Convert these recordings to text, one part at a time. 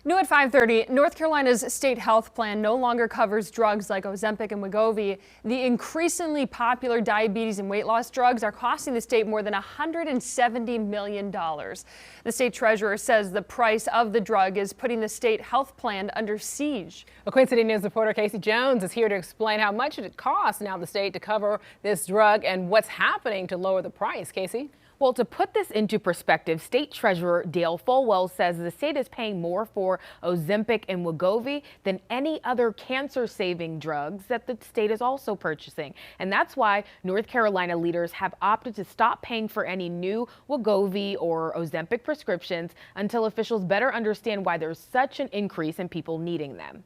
New at 5:30, North Carolina's state health plan no longer covers drugs like Ozempic and Wegovy. The increasingly popular diabetes and weight loss drugs are costing the state more than $170 million. The state treasurer says the price of the drug is putting the state health plan under siege. Well, Queen City News reporter Casey Jones is here to explain how much it costs now the state to cover this drug and what's happening to lower the price. Casey? Well, to put this into perspective, State Treasurer Dale Folwell says the state is paying more for Ozempic and Wegovy than any other cancer-saving drugs that the state is also purchasing. And that's why North Carolina leaders have opted to stop paying for any new Wegovy or Ozempic prescriptions until officials better understand why there's such an increase in people needing them.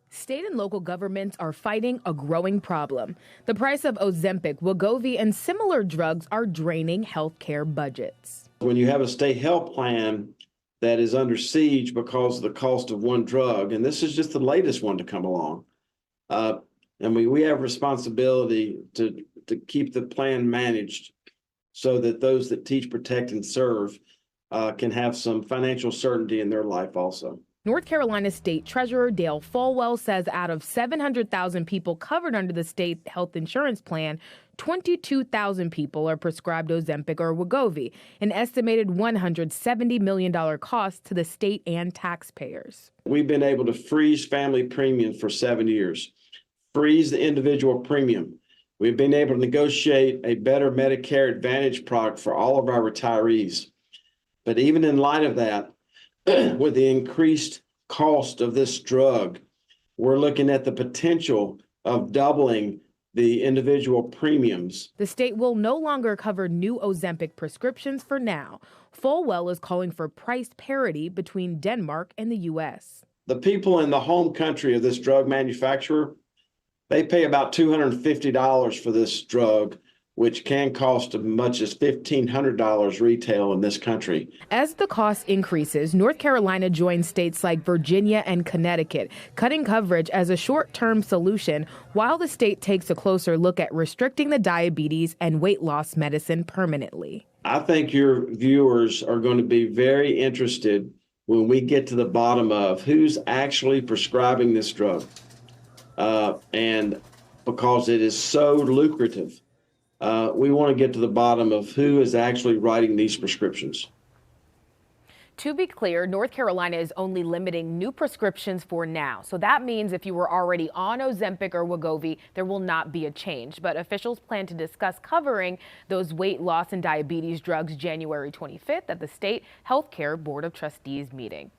State and local governments are fighting a growing problem. The price of Ozempic, Wegovy, and similar drugs are draining healthcare budgets. When you have a state health plan that is under siege because of the cost of one drug, and this is just the latest one to come along, and we have responsibility to keep the plan managed so that those that teach, protect, and serve can have some financial certainty in their life also. North Carolina State Treasurer Dale Folwell says out of 700,000 people covered under the state health insurance plan, 22,000 people are prescribed Ozempic or Wegovy, an estimated $170 million cost to the state and taxpayers. We've been able to freeze family premiums for 7 years, freeze the individual premium. We've been able to negotiate a better Medicare Advantage product for all of our retirees. But even in light of that, with the increased cost of this drug, we're looking at the potential of doubling the individual premiums. The state will no longer cover new Ozempic prescriptions for now. Folwell is calling for price parity between Denmark and the U.S. The people in the home country of this drug manufacturer, they pay about $250 for this drug, which can cost as much as $1,500 retail in this country. As the cost increases, North Carolina joins states like Virginia and Connecticut, cutting coverage as a short-term solution while the state takes a closer look at restricting the diabetes and weight loss medicine permanently. I think your viewers are going to be very interested when we get to the bottom of who's actually prescribing this drug. And because it is so lucrative, we want to get to the bottom of who is actually writing these prescriptions. To be clear, North Carolina is only limiting new prescriptions for now. So that means if you were already on Ozempic or Wegovy, there will not be a change. But officials plan to discuss covering those weight loss and diabetes drugs January 25th at the State Healthcare Board of Trustees meeting.